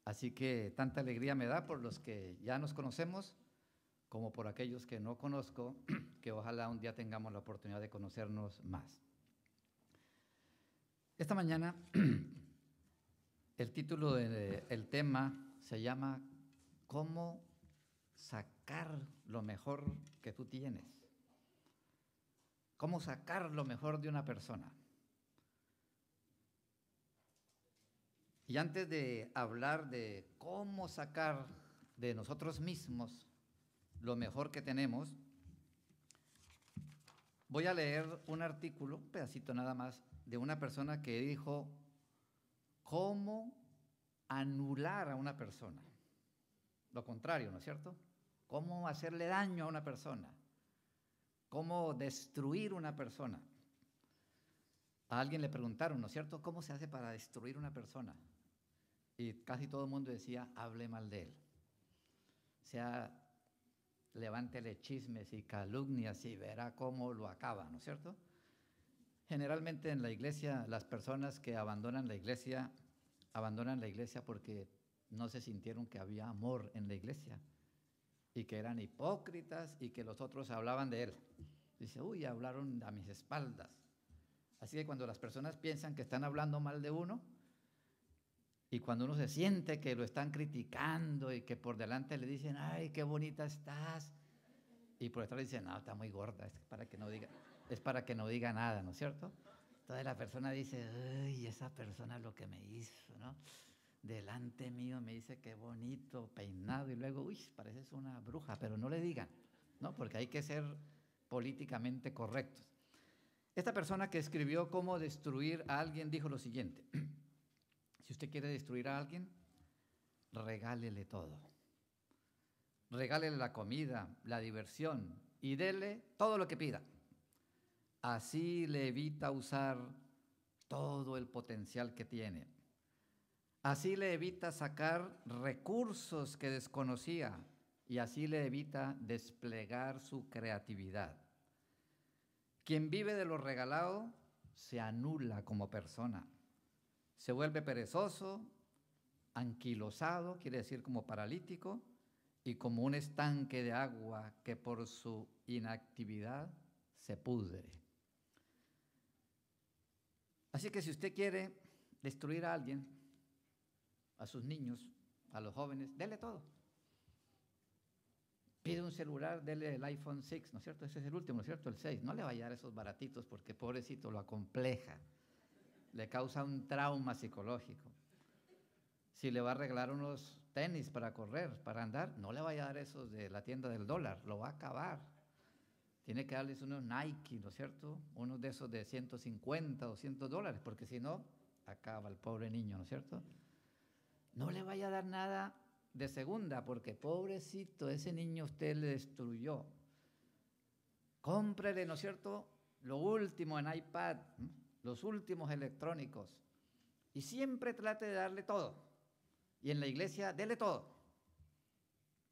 Así que tanta alegría me da por los que ya nos conocemos, como por aquellos que no conozco, que ojalá un día tengamos la oportunidad de conocernos más. Esta mañana el título del tema se llama ¿Cómo sacar lo mejor que tú tienes? ¿Cómo sacar lo mejor de una persona? Y antes de hablar de cómo sacar de nosotros mismos lo mejor que tenemos, voy a leer un artículo, un pedacito nada más, de una persona que dijo cómo anular a una persona. Lo contrario, ¿no es cierto? Cómo hacerle daño a una persona. Cómo destruir una persona. A alguien le preguntaron, ¿no es cierto? ¿Cómo se hace para destruir una persona? Y casi todo el mundo decía, hable mal de él. O sea, levántele chismes y calumnias y verá cómo lo acaba, ¿no es cierto? Generalmente en la iglesia, las personas que abandonan la iglesia porque no se sintieron que había amor en la iglesia y que eran hipócritas y que los otros hablaban de él. Dice, uy, hablaron a mis espaldas. Así que cuando las personas piensan que están hablando mal de uno y cuando uno se siente que lo están criticando y que por delante le dicen, ay, qué bonita estás, y por detrás le dicen, no, está muy gorda, es para que no diga nada, ¿no es cierto? Entonces la persona dice, ay, esa persona lo que me hizo, ¿no? Delante mío me dice qué bonito peinado y luego, uy, pareces una bruja, pero no le digan, ¿no? Porque hay que ser políticamente correctos. Esta persona que escribió cómo destruir a alguien dijo lo siguiente, si usted quiere destruir a alguien, regálele todo. Regálele la comida, la diversión y dele todo lo que pida. Así le evita usar todo el potencial que tiene. Así le evita sacar recursos que desconocía y así le evita desplegar su creatividad. Quien vive de lo regalado se anula como persona. Se vuelve perezoso, anquilosado, quiere decir como paralítico, y como un estanque de agua que por su inactividad se pudre. Así que si usted quiere destruir a alguien, a sus niños, a los jóvenes, dele todo. Pide un celular, dele el iPhone 6, ¿no es cierto? Ese es el último, ¿no es cierto? El 6. No le vaya a dar esos baratitos porque pobrecito lo acompleja, le causa un trauma psicológico. Si le va a regalar unos tenis para correr, para andar, no le vaya a dar esos de la tienda del dólar, lo va a acabar. Tiene que darles unos Nike, ¿no es cierto? Unos de esos de 150, $200, porque si no, acaba el pobre niño, ¿no es cierto? No le vaya a dar nada de segunda, porque pobrecito, ese niño usted le destruyó. Cómprele, ¿no es cierto?, lo último en iPad, ¿no?, los últimos electrónicos. Y siempre trate de darle todo. Y en la iglesia, dele todo.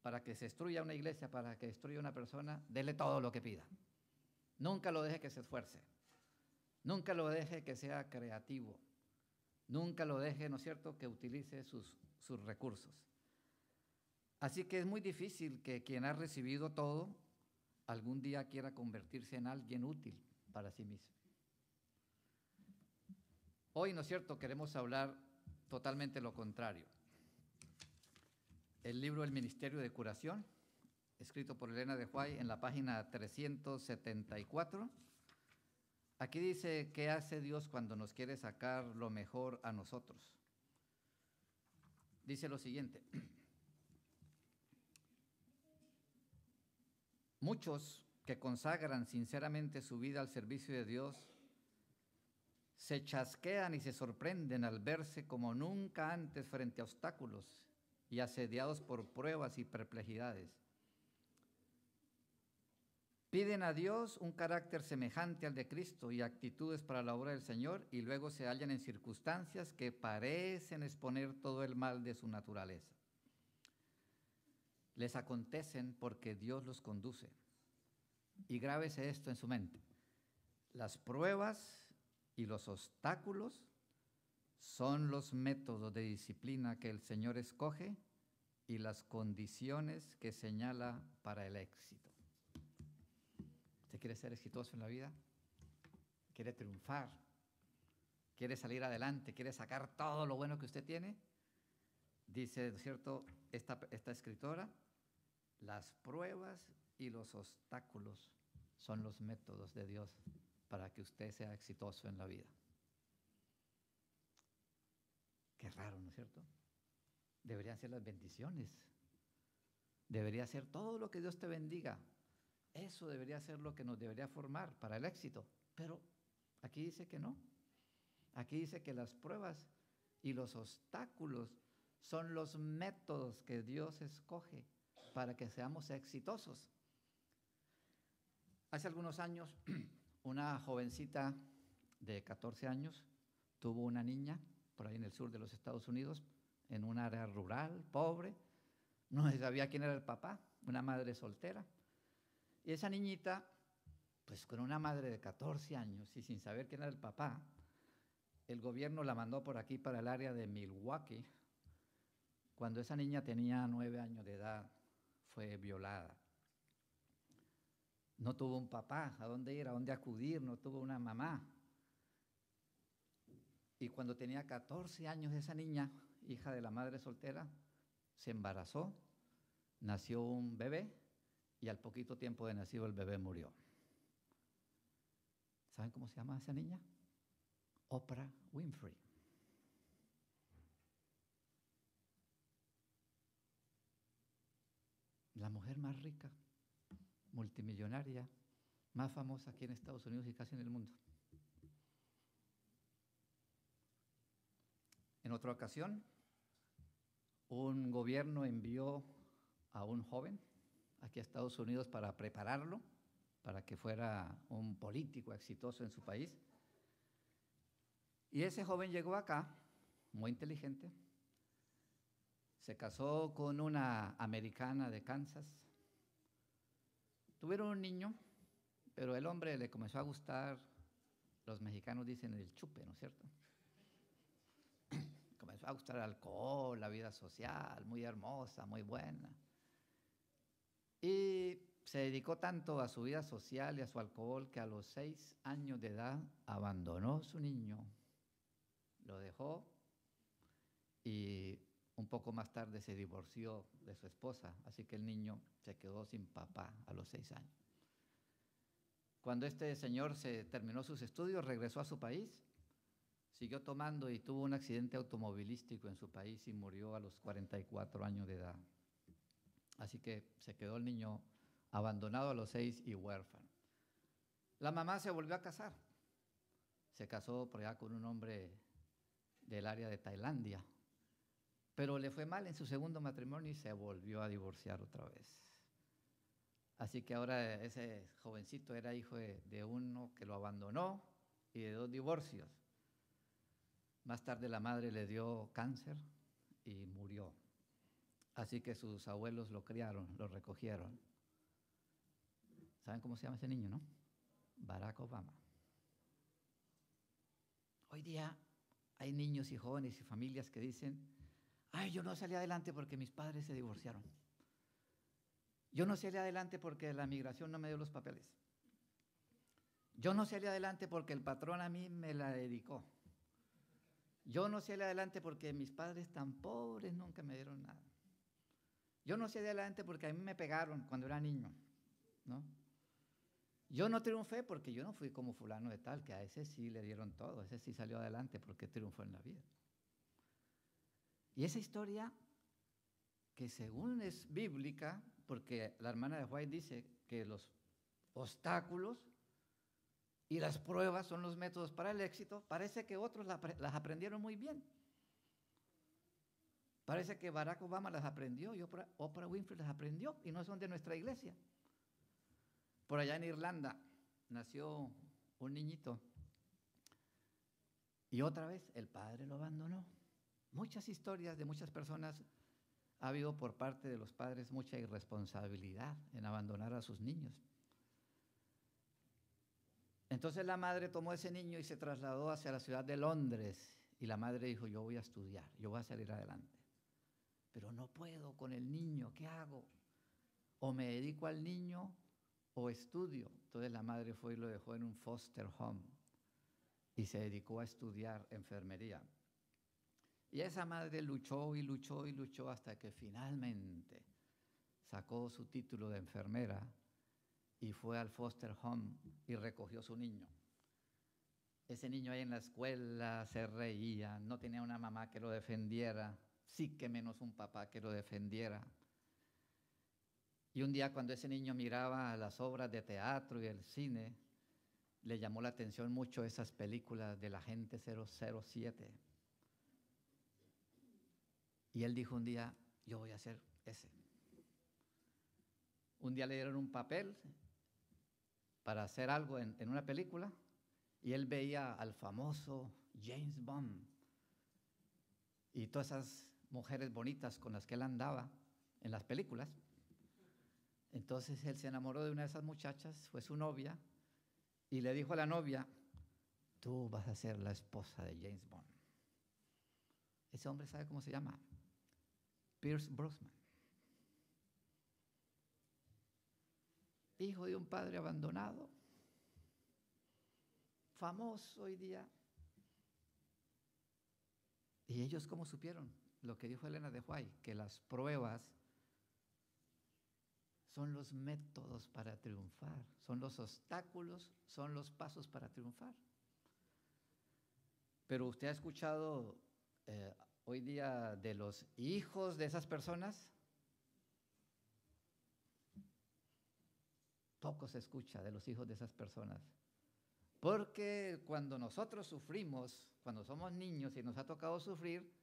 Para que se destruya una iglesia, para que destruya una persona, dele todo lo que pida. Nunca lo deje que se esfuerce. Nunca lo deje que sea creativo. Nunca lo deje, ¿no es cierto?, que utilice sus recursos. Así que es muy difícil que quien ha recibido todo algún día quiera convertirse en alguien útil para sí mismo. Hoy, ¿no es cierto?, queremos hablar totalmente lo contrario. El libro El Ministerio de Curación, escrito por Elena de White en la página 374. Aquí dice, ¿qué hace Dios cuando nos quiere sacar lo mejor a nosotros? Dice lo siguiente. Muchos que consagran sinceramente su vida al servicio de Dios se chasquean y se sorprenden al verse como nunca antes frente a obstáculos y asediados por pruebas y perplejidades. Piden a Dios un carácter semejante al de Cristo y actitudes para la obra del Señor y luego se hallan en circunstancias que parecen exponer todo el mal de su naturaleza. Les acontecen porque Dios los conduce. Y grábese esto en su mente. Las pruebas y los obstáculos son los métodos de disciplina que el Señor escoge y las condiciones que señala para el éxito. ¿Usted quiere ser exitoso en la vida? ¿Quiere triunfar? ¿Quiere salir adelante? ¿Quiere sacar todo lo bueno que usted tiene? Dice, ¿no es cierto?, esta escritora, las pruebas y los obstáculos son los métodos de Dios para que usted sea exitoso en la vida. Qué raro, ¿no es cierto? Deberían ser las bendiciones. Debería ser todo lo que Dios te bendiga. Eso debería ser lo que nos debería formar para el éxito. Pero aquí dice que no. Aquí dice que las pruebas y los obstáculos son los métodos que Dios escoge para que seamos exitosos. Hace algunos años, una jovencita de 14 años tuvo una niña por ahí en el sur de los Estados Unidos, en un área rural, pobre. No se sabía quién era el papá, una madre soltera. Y esa niñita, pues con una madre de 14 años y sin saber quién era el papá, el gobierno la mandó por aquí para el área de Milwaukee. Cuando esa niña tenía 9 años de edad, fue violada. No tuvo un papá, a dónde ir, a dónde acudir, no tuvo una mamá. Y cuando tenía 14 años esa niña, hija de la madre soltera, se embarazó, nació un bebé y al poquito tiempo de nacido el bebé murió. ¿Saben cómo se llama esa niña? Oprah Winfrey. La mujer más rica, multimillonaria, más famosa aquí en Estados Unidos y casi en el mundo. En otra ocasión, un gobierno envió a un joven aquí a Estados Unidos para prepararlo, para que fuera un político exitoso en su país. Y ese joven llegó acá, muy inteligente, se casó con una americana de Kansas. Tuvieron un niño, pero el hombre le comenzó a gustar, los mexicanos dicen el chupe, ¿no es cierto? Comenzó a gustar el alcohol, la vida social, muy hermosa, muy buena. Y se dedicó tanto a su vida social y a su alcohol que a los 6 años de edad abandonó su niño, lo dejó y un poco más tarde se divorció de su esposa, así que el niño se quedó sin papá a los 6 años. Cuando este señor se terminó sus estudios, regresó a su país, siguió tomando y tuvo un accidente automovilístico en su país y murió a los 44 años de edad. Así que se quedó el niño abandonado a los 6 y huérfano. La mamá se volvió a casar. Se casó por allá con un hombre del área de Tailandia, pero le fue mal en su segundo matrimonio y se volvió a divorciar otra vez. Así que ahora ese jovencito era hijo de uno que lo abandonó y de 2 divorcios. Más tarde la madre le dio cáncer y murió. Así que sus abuelos lo criaron, lo recogieron. ¿Saben cómo se llama ese niño, no? Barack Obama. Hoy día hay niños y jóvenes y familias que dicen, ay, yo no salí adelante porque mis padres se divorciaron. Yo no salí adelante porque la migración no me dio los papeles. Yo no salí adelante porque el patrón a mí me la dedicó. Yo no salí adelante porque mis padres tan pobres nunca me dieron nada. Yo no salí adelante porque a mí me pegaron cuando era niño, ¿no? Yo no triunfé porque yo no fui como fulano de tal, que a ese sí le dieron todo, ese sí salió adelante porque triunfó en la vida. Y esa historia, que según es bíblica, porque la hermana de White dice que los obstáculos y las pruebas son los métodos para el éxito, parece que otros las aprendieron muy bien. Parece que Barack Obama las aprendió y Oprah Winfrey las aprendió y no son de nuestra iglesia. Por allá en Irlanda nació un niñito y otra vez el padre lo abandonó. Muchas historias de muchas personas ha habido por parte de los padres mucha irresponsabilidad en abandonar a sus niños. Entonces la madre tomó ese niño y se trasladó hacia la ciudad de Londres Y la madre dijo, yo voy a estudiar, yo voy a salir adelante. Pero no puedo con el niño, ¿qué hago? O me dedico al niño o estudio. Entonces la madre fue y lo dejó en un foster home y se dedicó a estudiar enfermería. Y esa madre luchó y luchó y luchó hasta que finalmente sacó su título de enfermera y fue al foster home y recogió su niño. Ese niño ahí en la escuela se reía, no tenía una mamá que lo defendiera, sí que menos un papá que lo defendiera. Y un día cuando ese niño miraba las obras de teatro y el cine, le llamó la atención mucho esas películas del Agente 007. Y él dijo un día, yo voy a hacer ese. Un día le dieron un papel para hacer algo en una película y él veía al famoso James Bond y todas esas mujeres bonitas con las que él andaba en las películas. Entonces él se enamoró de una de esas muchachas, fue su novia, y le dijo a la novia, tú vas a ser la esposa de James Bond. Ese hombre, ¿sabe cómo se llama? Pierce Brosnan. Hijo de un padre abandonado, famoso hoy día. ¿Y ellos cómo supieron? Lo que dijo Elena de White, que las pruebas son los métodos para triunfar, son los obstáculos, son los pasos para triunfar. Pero usted ha escuchado hoy día de los hijos de esas personas. Poco se escucha de los hijos de esas personas. Porque cuando nosotros sufrimos, cuando somos niños y nos ha tocado sufrir,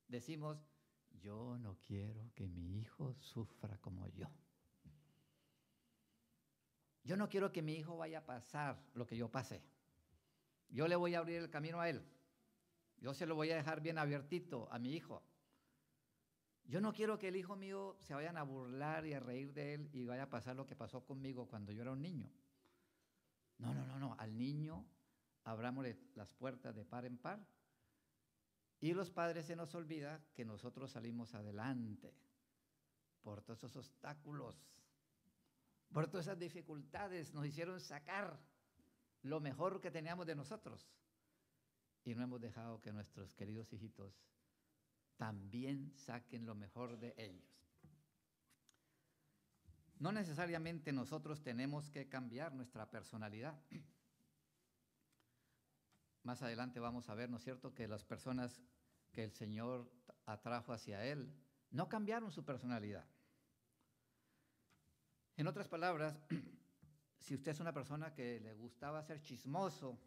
decimos, yo no quiero que mi hijo sufra como yo. Yo no quiero que mi hijo vaya a pasar lo que yo pasé. Yo le voy a abrir el camino a él. Yo se lo voy a dejar bien abiertito a mi hijo. Yo no quiero que el hijo mío se vayan a burlar y a reír de él y vaya a pasar lo que pasó conmigo cuando yo era un niño. No. Al niño abrámosle las puertas de par en par. Y los padres se nos olvida que nosotros salimos adelante por todos esos obstáculos, por todas esas dificultades, nos hicieron sacar lo mejor que teníamos de nosotros. Y no hemos dejado que nuestros queridos hijitos también saquen lo mejor de ellos. No necesariamente nosotros tenemos que cambiar nuestra personalidad. Más adelante vamos a ver, ¿no es cierto?, que las personas que el Señor atrajo hacia Él no cambiaron su personalidad. En otras palabras, si usted es una persona que le gustaba ser chismoso,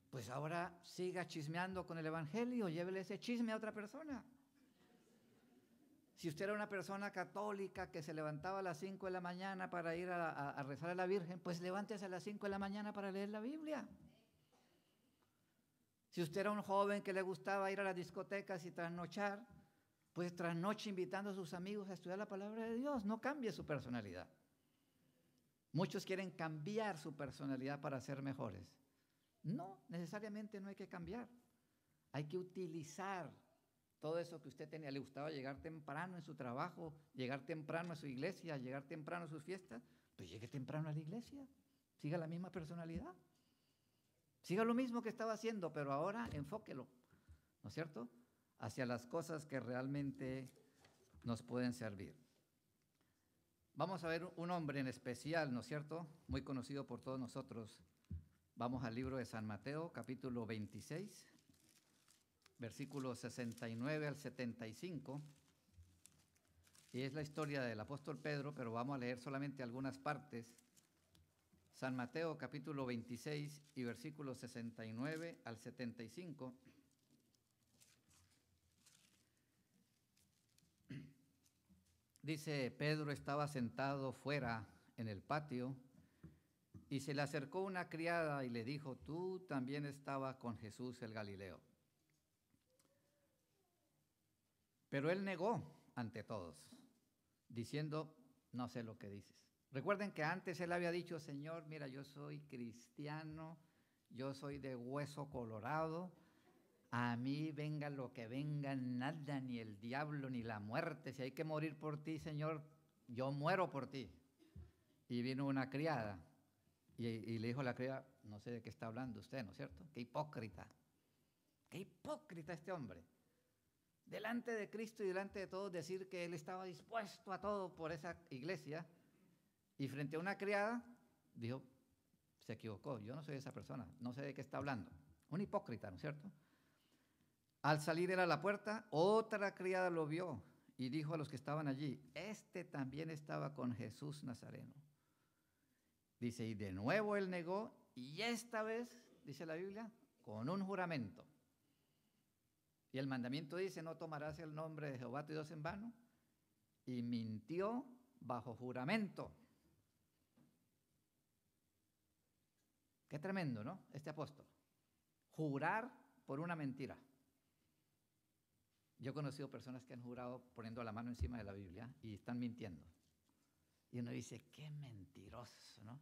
pues ahora siga chismeando con el Evangelio, llévele ese chisme a otra persona. Si usted era una persona católica que se levantaba a las 5 de la mañana para ir a rezar a la Virgen, pues levántese a las 5 de la mañana para leer la Biblia. Si usted era un joven que le gustaba ir a las discotecas y trasnochar, pues trasnoche invitando a sus amigos a estudiar la palabra de Dios. No cambie su personalidad. Muchos quieren cambiar su personalidad para ser mejores. No, necesariamente no hay que cambiar. Hay que utilizar todo eso que usted tenía. Le gustaba llegar temprano en su trabajo, llegar temprano a su iglesia, llegar temprano a sus fiestas. Pues llegue temprano a la iglesia. Siga la misma personalidad. Siga lo mismo que estaba haciendo, pero ahora enfóquelo, ¿no es cierto?, hacia las cosas que realmente nos pueden servir. Vamos a ver un hombre en especial, ¿no es cierto?, muy conocido por todos nosotros. Vamos al libro de San Mateo, capítulo 26, versículos 69 al 75. Y es la historia del apóstol Pedro, pero vamos a leer solamente algunas partes. San Mateo, capítulo 26 y versículos 69 al 75. Dice, Pedro estaba sentado fuera en el patio y se le acercó una criada y le dijo, tú también estabas con Jesús el Galileo. Pero él negó ante todos, diciendo, no sé lo que dices. Recuerden que antes él había dicho, Señor, mira, yo soy cristiano, yo soy de hueso colorado, a mí venga lo que venga, nada, ni el diablo, ni la muerte. Si hay que morir por ti, Señor, yo muero por ti. Y vino una criada y le dijo a la criada, no sé de qué está hablando usted, ¿no es cierto? Qué hipócrita este hombre. Delante de Cristo y delante de todos decir que él estaba dispuesto a todo por esa iglesia, y frente a una criada dijo, se equivocó, yo no soy esa persona, no sé de qué está hablando. Un hipócrita, ¿no es cierto? Al salir él a la puerta, otra criada lo vio y dijo a los que estaban allí, este también estaba con Jesús Nazareno. Dice, y de nuevo él negó, y esta vez, dice la Biblia, con un juramento. Y el mandamiento dice, no tomarás el nombre de Jehová tu Dios en vano, y mintió bajo juramento. Qué tremendo, ¿no? Este apóstol. Jurar por una mentira. Yo he conocido personas que han jurado poniendo la mano encima de la Biblia y están mintiendo. Y uno dice, qué mentiroso, ¿no?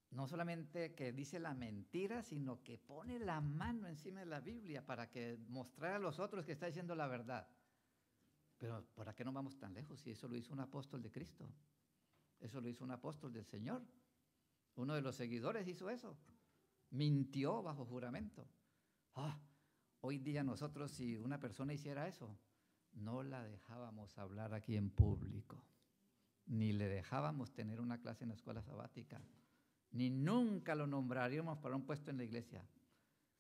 No solamente que dice la mentira, sino que pone la mano encima de la Biblia para que mostrar a los otros que está diciendo la verdad. Pero ¿para qué no vamos tan lejos? Si eso lo hizo un apóstol de Cristo. Eso lo hizo un apóstol del Señor. Uno de los seguidores hizo eso. Mintió bajo juramento. Hoy día nosotros, si una persona hiciera eso, no la dejábamos hablar aquí en público, ni le dejábamos tener una clase en la escuela sabática, ni nunca lo nombraríamos para un puesto en la iglesia.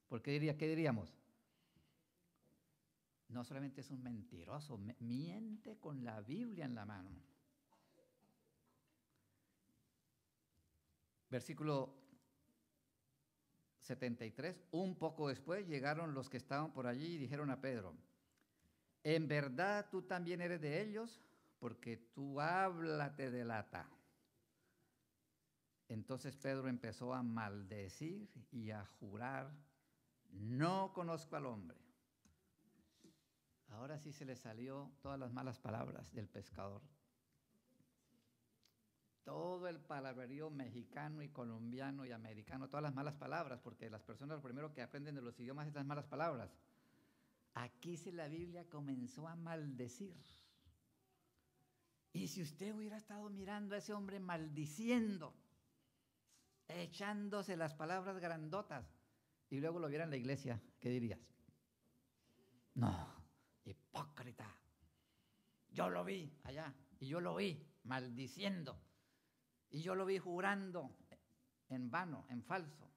Porque ¿qué diríamos? No solamente es un mentiroso, miente con la Biblia en la mano. Versículo 73, un poco después llegaron los que estaban por allí y dijeron a Pedro, en verdad tú también eres de ellos, porque tu habla te delata. Entonces Pedro empezó a maldecir y a jurar, no conozco al hombre. Ahora sí se le salió todas las malas palabras del pescador. Todo el palabrerío mexicano y colombiano y americano, todas las malas palabras, porque las personas lo primero que aprenden de los idiomas es las malas palabras. Aquí sí la Biblia comenzó a maldecir. Y si usted hubiera estado mirando a ese hombre maldiciendo, echándose las palabras grandotas, y luego lo viera en la iglesia, ¿qué dirías? No, hipócrita. Yo lo vi allá, y yo lo vi maldiciendo. Y yo lo vi jurando en vano, en falso.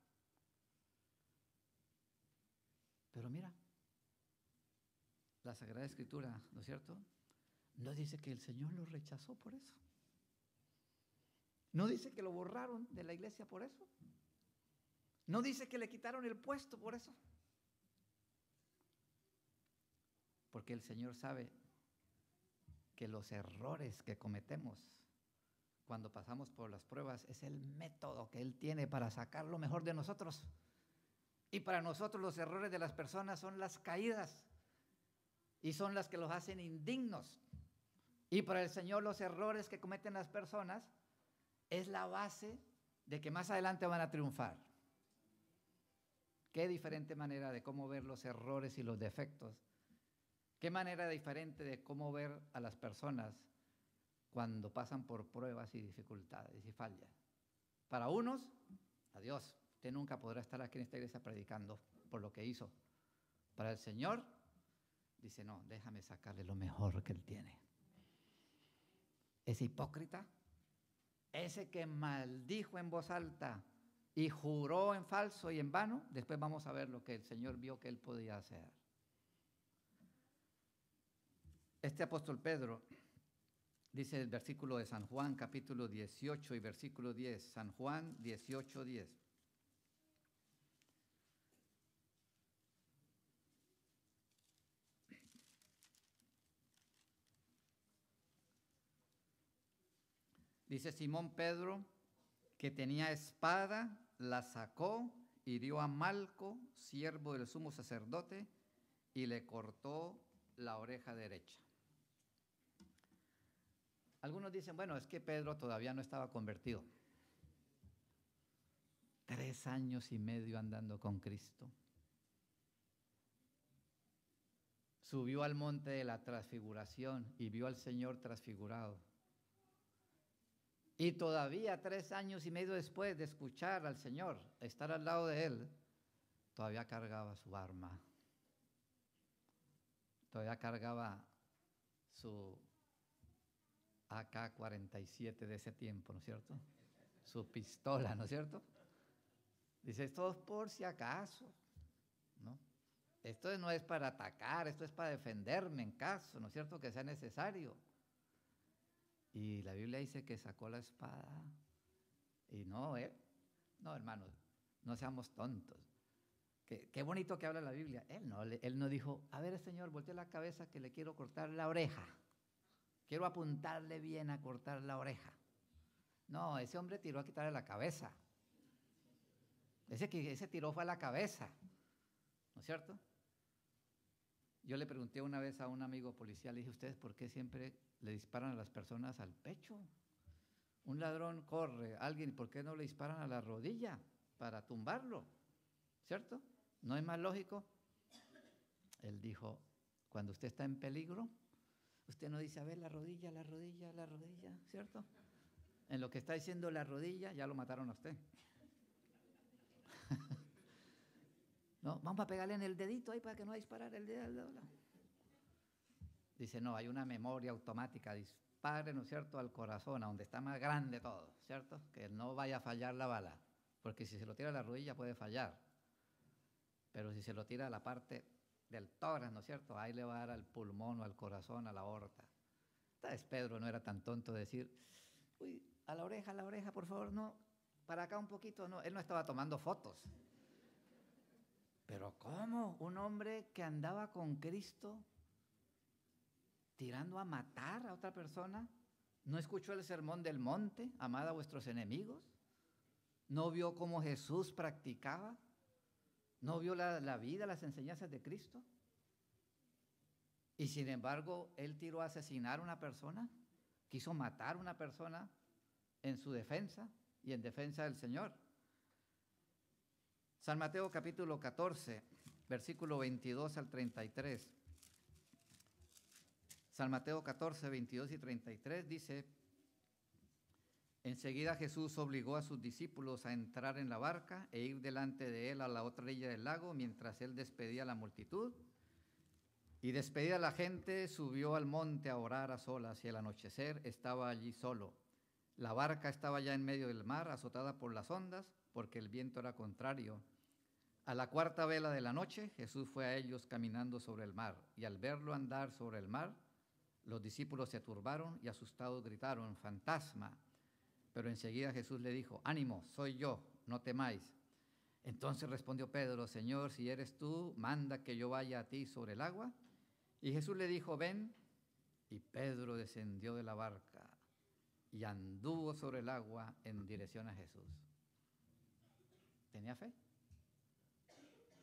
Pero mira, la Sagrada Escritura, ¿no es cierto? No dice que el Señor lo rechazó por eso. No dice que lo borraron de la iglesia por eso. No dice que le quitaron el puesto por eso. Porque el Señor sabe que los errores que cometemos cuando pasamos por las pruebas es el método que Él tiene para sacar lo mejor de nosotros. Y para nosotros los errores de las personas son las caídas y son las que los hacen indignos. Y para el Señor los errores que cometen las personas es la base de que más adelante van a triunfar. Qué diferente manera de cómo ver los errores y los defectos. Qué manera diferente de cómo ver a las personas cuando pasan por pruebas y dificultades y fallas. Para unos, adiós, usted nunca podrá estar aquí en esta iglesia predicando por lo que hizo. Para el Señor, dice, no, déjame sacarle lo mejor que Él tiene. Ese hipócrita, ese que maldijo en voz alta y juró en falso y en vano, después vamos a ver lo que el Señor vio que Él podía hacer. Este apóstol Pedro, dice el versículo de San Juan, capítulo 18 y versículo 10, San Juan 18, 10. Dice Simón Pedro, que tenía espada, la sacó, hirió a Malco, siervo del sumo sacerdote, y le cortó la oreja derecha. Algunos dicen, bueno, es que Pedro todavía no estaba convertido. 3 años y medio andando con Cristo. subió al monte de la transfiguración y vio al Señor transfigurado. Y todavía 3 años y medio después de escuchar al Señor, estar al lado de Él, todavía cargaba su arma. Todavía cargaba su AK-47 de ese tiempo, ¿no es cierto? Su pistola, ¿no es cierto? Dice, esto es por si acaso, ¿no? Esto no es para atacar, esto es para defenderme en caso, ¿no es cierto?, que sea necesario. Y la Biblia dice que sacó la espada. Y no, hermanos, no seamos tontos. Qué bonito que habla la Biblia. Él no dijo, a ver, Señor, voltee la cabeza que le quiero cortar la oreja. Quiero apuntarle bien a cortar la oreja. No, ese hombre tiró a quitarle la cabeza. Ese tiró fue a la cabeza, ¿no es cierto? Yo le pregunté una vez a un amigo policía, le dije, ¿ustedes por qué siempre le disparan a las personas al pecho? Un ladrón corre, alguien, ¿por qué no le disparan a la rodilla para tumbarlo? ¿Cierto? ¿No es más lógico? Él dijo, cuando usted está en peligro, usted no dice, a ver, la rodilla, la rodilla, la rodilla, ¿cierto? En lo que está diciendo la rodilla, ya lo mataron a usted. No, vamos a pegarle en el dedito ahí para que no disparar el dedo. Dice, no, hay una memoria automática, dispare, ¿no es cierto?, al corazón, a donde está más grande todo, ¿cierto? Que no vaya a fallar la bala, porque si se lo tira a la rodilla puede fallar, pero si se lo tira a la parte del tórax, ¿no es cierto?, ahí le va a dar al pulmón o al corazón, a la aorta. Entonces Pedro no era tan tonto de decir, uy, a la oreja, por favor, no, para acá un poquito, no, él no estaba tomando fotos. Pero ¿cómo? Un hombre que andaba con Cristo tirando a matar a otra persona, ¿no escuchó el sermón del monte, amad a vuestros enemigos? ¿No vio cómo Jesús practicaba? ¿No vio la vida, las enseñanzas de Cristo? Y sin embargo, él tiró a asesinar a una persona, quiso matar a una persona en su defensa y en defensa del Señor. San Mateo capítulo 14, versículo 22 al 33. San Mateo 14, 22 y 33 dice, enseguida Jesús obligó a sus discípulos a entrar en la barca e ir delante de él a la otra orilla del lago mientras él despedía a la multitud. Y despedida la gente, subió al monte a orar a solas y al anochecer estaba allí solo. La barca estaba ya en medio del mar, azotada por las ondas, porque el viento era contrario. A la 4ª vela de la noche, Jesús fue a ellos caminando sobre el mar, y al verlo andar sobre el mar, los discípulos se turbaron y asustados gritaron, ¡fantasma! Pero enseguida Jesús le dijo, ánimo, soy yo, no temáis. Entonces respondió Pedro, Señor, si eres tú, manda que yo vaya a ti sobre el agua. Y Jesús le dijo, ven. Y Pedro descendió de la barca y anduvo sobre el agua en dirección a Jesús. ¿Tenía fe?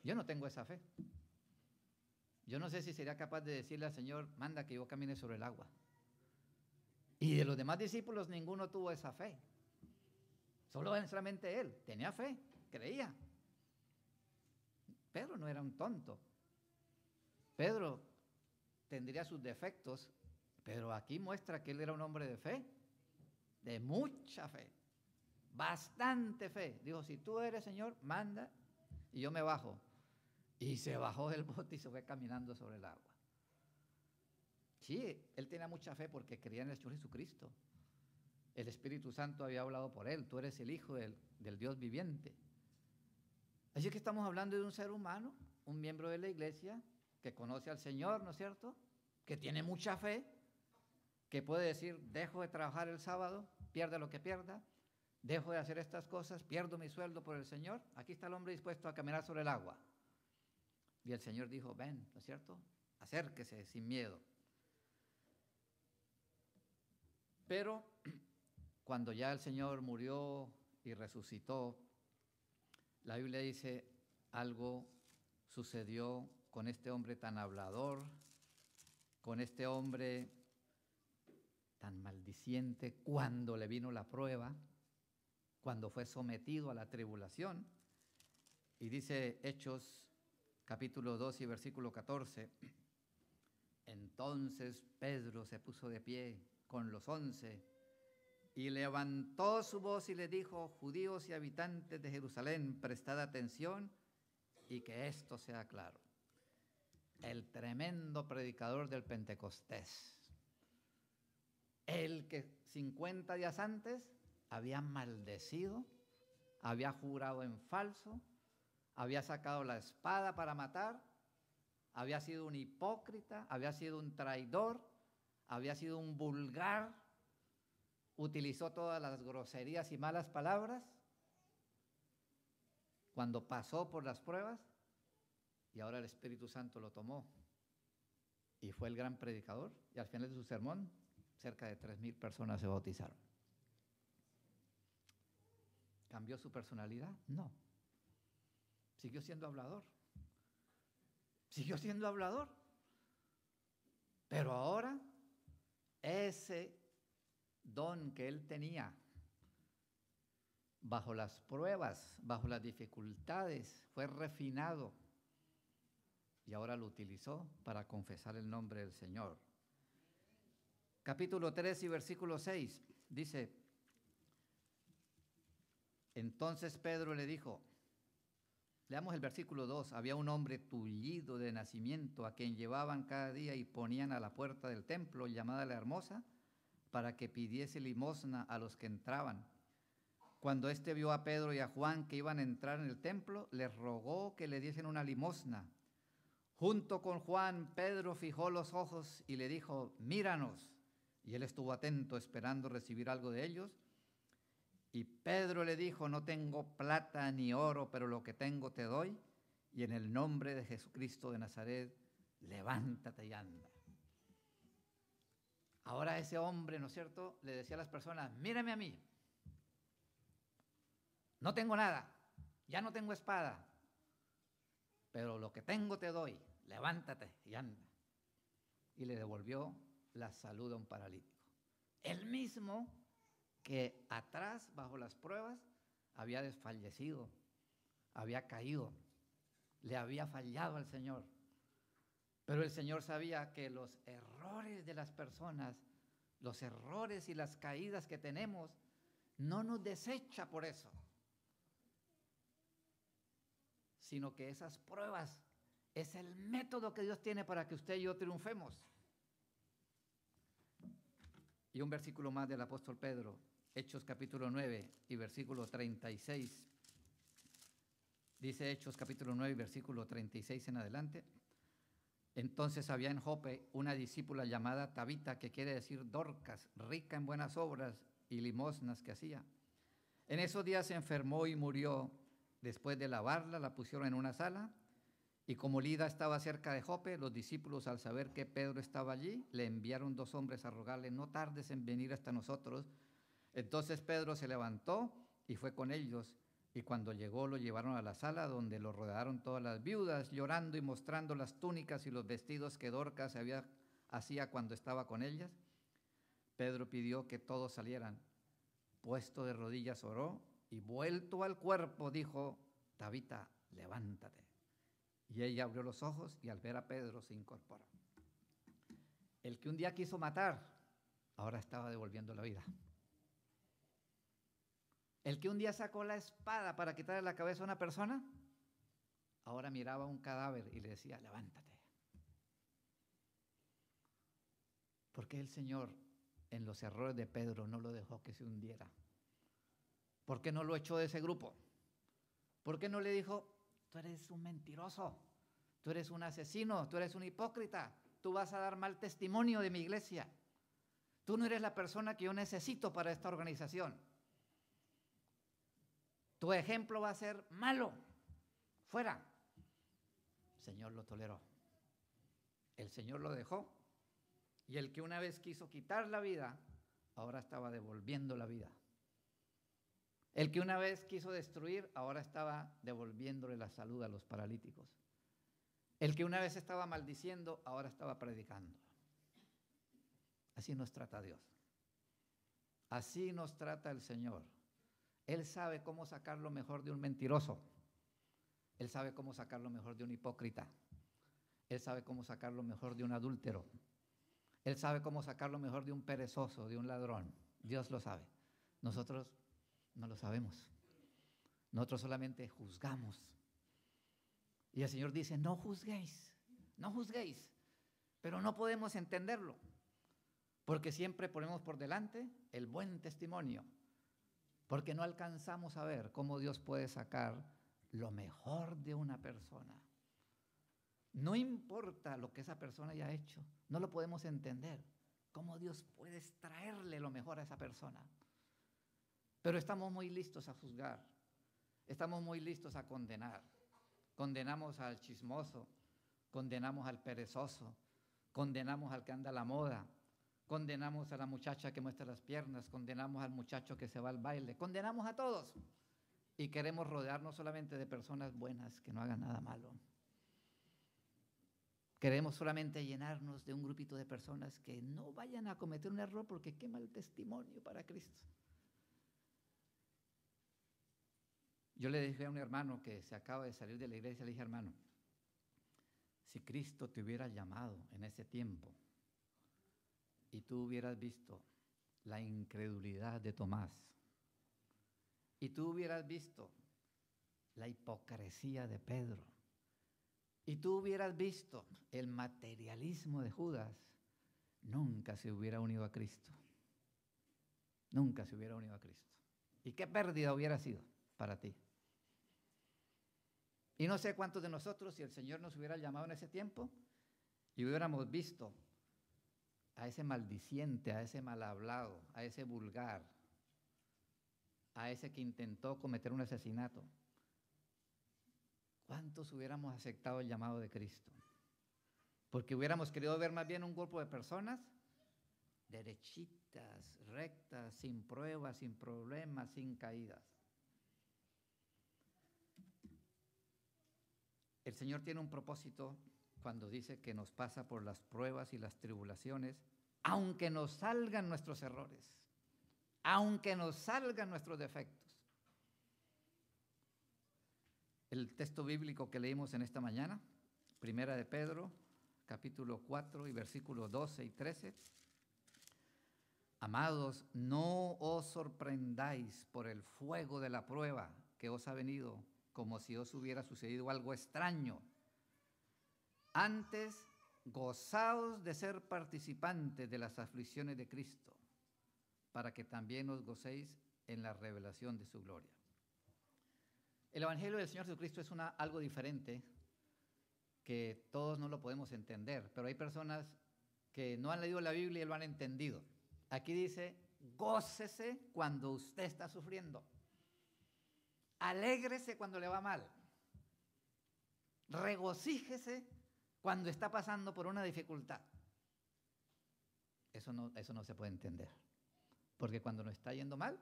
Yo no tengo esa fe. Yo no sé si sería capaz de decirle al Señor, manda que yo camine sobre el agua. Y de los demás discípulos ninguno tuvo esa fe. Solo solamente él tenía fe, creía. Pedro no era un tonto. Pedro tendría sus defectos, pero aquí muestra que él era un hombre de fe, de mucha fe, bastante fe. Dijo, si tú eres Señor, manda y yo me bajo. Y se bajó del bote y se fue caminando sobre el agua. Sí, él tenía mucha fe porque creía en el Señor Jesucristo. El Espíritu Santo había hablado por él, tú eres el Hijo del Dios viviente. Así que estamos hablando de un ser humano, un miembro de la iglesia, que conoce al Señor, ¿no es cierto?, que tiene mucha fe, que puede decir, dejo de trabajar el sábado, pierda lo que pierda, dejo de hacer estas cosas, pierdo mi sueldo por el Señor. Aquí está el hombre dispuesto a caminar sobre el agua. Y el Señor dijo, ven, ¿no es cierto?, acérquese sin miedo. Pero cuando ya el Señor murió y resucitó, la Biblia dice, algo sucedió con este hombre tan hablador, con este hombre tan maldiciente cuando le vino la prueba, cuando fue sometido a la tribulación. Y dice Hechos capítulo 2 y versículo 14, Entonces Pedro se puso de pie con los 11 y levantó su voz y le dijo: judíos y habitantes de Jerusalén, prestad atención y que esto sea claro. El tremendo predicador del Pentecostés, el que 50 días antes había maldecido, había jurado en falso, había sacado la espada para matar, había sido un hipócrita, había sido un traidor, había sido un vulgar, utilizó todas las groserías y malas palabras. Cuando pasó por las pruebas, y ahora el Espíritu Santo lo tomó y fue el gran predicador, y al final de su sermón cerca de 3,000 personas se bautizaron. ¿Cambió su personalidad? No. Siguió siendo hablador. Siguió siendo hablador. Pero ahora ese don que él tenía bajo las pruebas, bajo las dificultades, fue refinado y ahora lo utilizó para confesar el nombre del Señor. Capítulo 3 y versículo 6 dice: entonces Pedro le dijo, leamos el versículo 2, había un hombre tullido de nacimiento a quien llevaban cada día y ponían a la puerta del templo, llamada la Hermosa, para que pidiese limosna a los que entraban. Cuando éste vio a Pedro y a Juan que iban a entrar en el templo, les rogó que le diesen una limosna. Junto con Juan, Pedro fijó los ojos y le dijo: míranos. Y él estuvo atento, esperando recibir algo de ellos. Y Pedro le dijo: no tengo plata ni oro, pero lo que tengo te doy. Y en el nombre de Jesucristo de Nazaret, levántate y anda. Ahora ese hombre, ¿no es cierto?, le decía a las personas: mírame a mí. No tengo nada, ya no tengo espada, pero lo que tengo te doy, levántate y anda. Y le devolvió la salud a un paralítico. El mismo que atrás, bajo las pruebas, había desfallecido, había caído, le había fallado al Señor. Pero el Señor sabía que los errores de las personas, los errores y las caídas que tenemos, no nos desecha por eso, sino que esas pruebas es el método que Dios tiene para que usted y yo triunfemos. Y un versículo más del apóstol Pedro, Hechos capítulo 9 y versículo 36. Dice Hechos capítulo 9 y versículo 36 en adelante: entonces había en Jope una discípula llamada Tabita, que quiere decir Dorcas, rica en buenas obras y limosnas que hacía. En esos días se enfermó y murió. Después de lavarla, la pusieron en una sala, y como Lida estaba cerca de Jope, los discípulos, al saber que Pedro estaba allí, le enviaron 2 hombres a rogarle: no tardes en venir hasta nosotros. Entonces Pedro se levantó y fue con ellos, y cuando llegó lo llevaron a la sala, donde lo rodearon todas las viudas, llorando y mostrando las túnicas y los vestidos que Dorcas hacía cuando estaba con ellas. Pedro pidió que todos salieran. Puesto de rodillas oró, y vuelto al cuerpo dijo: Tabita, levántate. Y ella abrió los ojos y al ver a Pedro se incorporó. El que un día quiso matar, ahora estaba devolviendo la vida. El que un día sacó la espada para quitarle la cabeza a una persona, ahora miraba un cadáver y le decía: levántate. ¿Por qué el Señor en los errores de Pedro no lo dejó que se hundiera? ¿Por qué no lo echó de ese grupo? ¿Por qué no le dijo: tú eres un mentiroso, tú eres un asesino, tú eres un hipócrita, tú vas a dar mal testimonio de mi iglesia, tú no eres la persona que yo necesito para esta organización, tu ejemplo va a ser malo, fuera? El Señor lo toleró, el Señor lo dejó, y el que una vez quiso quitar la vida, ahora estaba devolviendo la vida. El que una vez quiso destruir, ahora estaba devolviéndole la salud a los paralíticos. El que una vez estaba maldiciendo, ahora estaba predicando. Así nos trata Dios. Así nos trata el Señor. Él sabe cómo sacar lo mejor de un mentiroso. Él sabe cómo sacar lo mejor de un hipócrita. Él sabe cómo sacar lo mejor de un adúltero. Él sabe cómo sacar lo mejor de un perezoso, de un ladrón. Dios lo sabe. Nosotros no lo sabemos. Nosotros solamente juzgamos. Y el Señor dice, no juzguéis, no juzguéis. Pero no podemos entenderlo, porque siempre ponemos por delante el buen testimonio, porque no alcanzamos a ver cómo Dios puede sacar lo mejor de una persona. No importa lo que esa persona haya hecho, no lo podemos entender, cómo Dios puede extraerle lo mejor a esa persona. Pero estamos muy listos a juzgar, estamos muy listos a condenar. Condenamos al chismoso, condenamos al perezoso, condenamos al que anda a la moda, condenamos a la muchacha que muestra las piernas, condenamos al muchacho que se va al baile, condenamos a todos. Y queremos rodearnos solamente de personas buenas que no hagan nada malo. Queremos solamente llenarnos de un grupito de personas que no vayan a cometer un error porque qué mal testimonio para Cristo. Yo le dije a un hermano que se acaba de salir de la iglesia, le dije, hermano, si Cristo te hubiera llamado en ese tiempo y tú hubieras visto la incredulidad de Tomás y tú hubieras visto la hipocresía de Pedro y tú hubieras visto el materialismo de Judas, nunca se hubiera unido a Cristo. Nunca se hubiera unido a Cristo. ¿Y qué pérdida hubiera sido para ti? Y no sé cuántos de nosotros, si el Señor nos hubiera llamado en ese tiempo y hubiéramos visto a ese maldiciente, a ese mal hablado, a ese vulgar, a ese que intentó cometer un asesinato, ¿cuántos hubiéramos aceptado el llamado de Cristo? Porque hubiéramos querido ver más bien un grupo de personas derechitas, rectas, sin pruebas, sin problemas, sin caídas. El Señor tiene un propósito cuando dice que nos pasa por las pruebas y las tribulaciones, aunque nos salgan nuestros errores, aunque nos salgan nuestros defectos. El texto bíblico que leímos en esta mañana, Primera de Pedro, capítulo 4 y versículos 12 y 13. Amados, no os sorprendáis por el fuego de la prueba que os ha venido, como si os hubiera sucedido algo extraño. Antes, gozaos de ser participantes de las aflicciones de Cristo, para que también os gocéis en la revelación de su gloria. El Evangelio del Señor Jesucristo es algo diferente, que todos no lo podemos entender, pero hay personas que no han leído la Biblia y lo han entendido. Aquí dice, gócese cuando usted está sufriendo. Alégrese cuando le va mal. Regocíjese cuando está pasando por una dificultad. Eso no se puede entender. Porque cuando nos está yendo mal,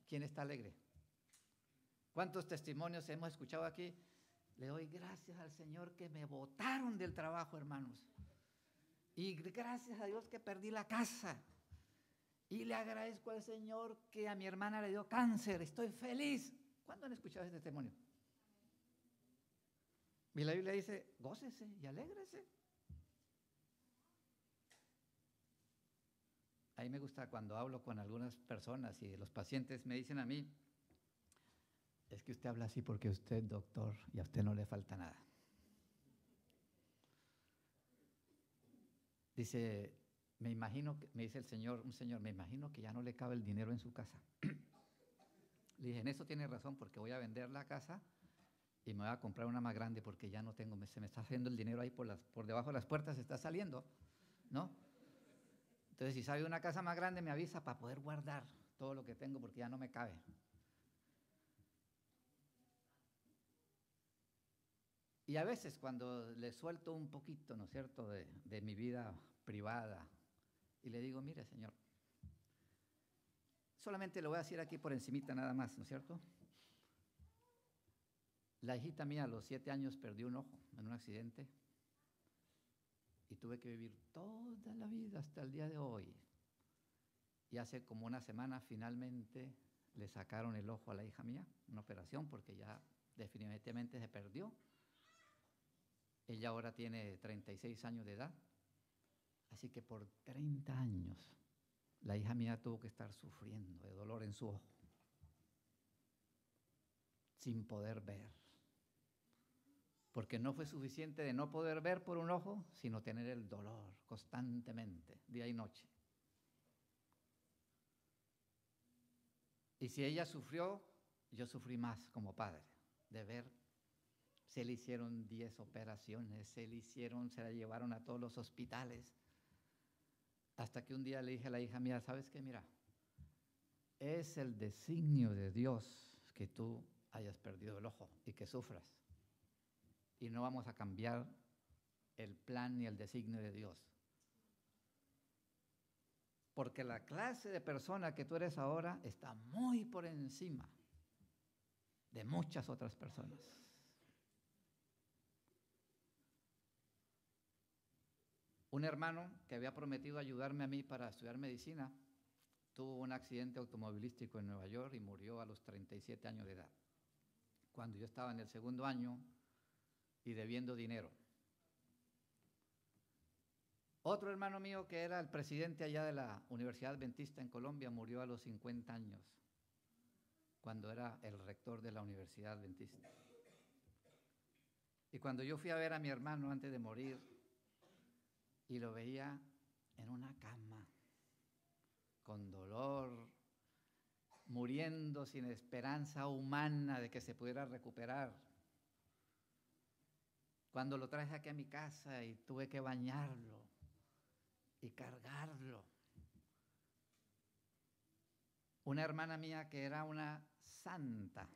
¿quién está alegre? ¿Cuántos testimonios hemos escuchado aquí? Le doy gracias al Señor que me botaron del trabajo, hermanos. Y gracias a Dios que perdí la casa. Y le agradezco al Señor que a mi hermana le dio cáncer. Estoy feliz. ¿Cuándo han escuchado ese testimonio? Y la Biblia dice, gócese y alégrese. A mí me gusta cuando hablo con algunas personas y los pacientes me dicen a mí, es que usted habla así porque usted es doctor y a usted no le falta nada. Dice, me imagino, me dice un señor, me imagino que ya no le cabe el dinero en su casa. Le dije, en eso tiene razón, porque voy a vender la casa y me voy a comprar una más grande porque ya no tengo, se me está haciendo el dinero ahí por debajo de las puertas, se está saliendo, ¿no? Entonces, si sabe una casa más grande, me avisa para poder guardar todo lo que tengo porque ya no me cabe. Y a veces cuando le suelto un poquito, ¿no es cierto?, de mi vida privada y le digo, mire, señor, solamente lo voy a decir aquí por encimita nada más, ¿no es cierto? La hijita mía a los 7 años perdió un ojo en un accidente y tuve que vivir toda la vida hasta el día de hoy. Y hace como una semana finalmente le sacaron el ojo a la hija mía, una operación porque ya definitivamente se perdió. Ella ahora tiene 36 años de edad Así que por 30 años la hija mía tuvo que estar sufriendo de dolor en su ojo, sin poder ver. Porque no fue suficiente de no poder ver por un ojo, sino tener el dolor constantemente, día y noche. Y si ella sufrió, yo sufrí más como padre, de ver. Se le hicieron 10 operaciones, se la llevaron a todos los hospitales. Hasta que un día le dije a la hija mía, ¿sabes qué? Mira, es el designio de Dios que tú hayas perdido el ojo y que sufras. Y no vamos a cambiar el plan ni el designio de Dios. Porque la clase de persona que tú eres ahora está muy por encima de muchas otras personas. Un hermano que había prometido ayudarme a mí para estudiar medicina tuvo un accidente automovilístico en Nueva York y murió a los 37 años de edad, cuando yo estaba en el segundo año y debiendo dinero. Otro hermano mío que era el presidente allá de la Universidad Adventista en Colombia murió a los 50 años, cuando era el rector de la Universidad Adventista. Y cuando yo fui a ver a mi hermano antes de morir y lo veía en una cama, con dolor, muriendo sin esperanza humana de que se pudiera recuperar. Cuando lo traje aquí a mi casa y tuve que bañarlo y cargarlo. Una hermana mía que era una santa,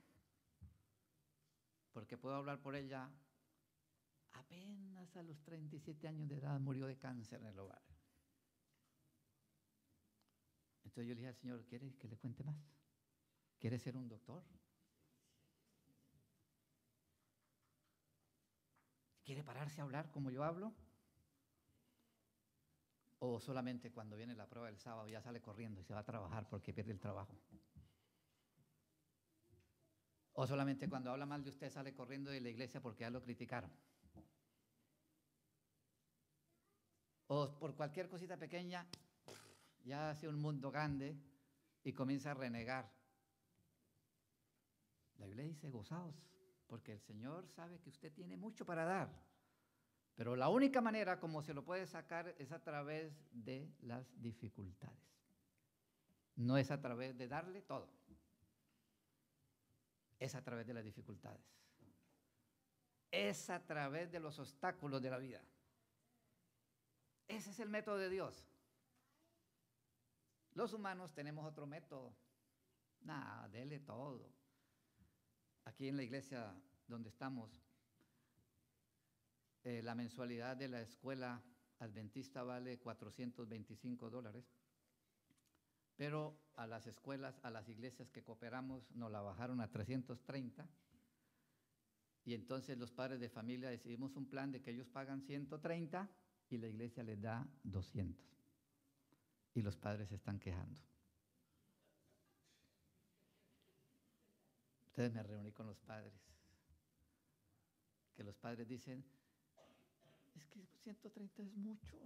porque puedo hablar por ella, apenas a los 37 años de edad murió de cáncer en el hogar. Entonces yo le dije al Señor, ¿quiere que le cuente más? ¿Quiere ser un doctor? ¿Quiere pararse a hablar como yo hablo? ¿O solamente cuando viene la prueba del sábado ya sale corriendo y se va a trabajar porque pierde el trabajo? ¿O solamente cuando habla mal de usted sale corriendo de la iglesia porque ya lo criticaron? ¿O por cualquier cosita pequeña ya hace un mundo grande y comienza a renegar? La Biblia dice, gozaos, porque el Señor sabe que usted tiene mucho para dar. Pero la única manera como se lo puede sacar es a través de las dificultades. No es a través de darle todo. Es a través de las dificultades. Es a través de los obstáculos de la vida. Ese es el método de Dios. Los humanos tenemos otro método. Nada, dele todo. Aquí en la iglesia donde estamos, la mensualidad de la escuela adventista vale $425, pero a las escuelas, a las iglesias que cooperamos nos la bajaron a 330, y entonces los padres de familia decidimos un plan de que ellos pagan 130 y la iglesia les da 200, y los padres se están quejando. Entonces me reuní con los padres, que los padres dicen, es que 130 es mucho,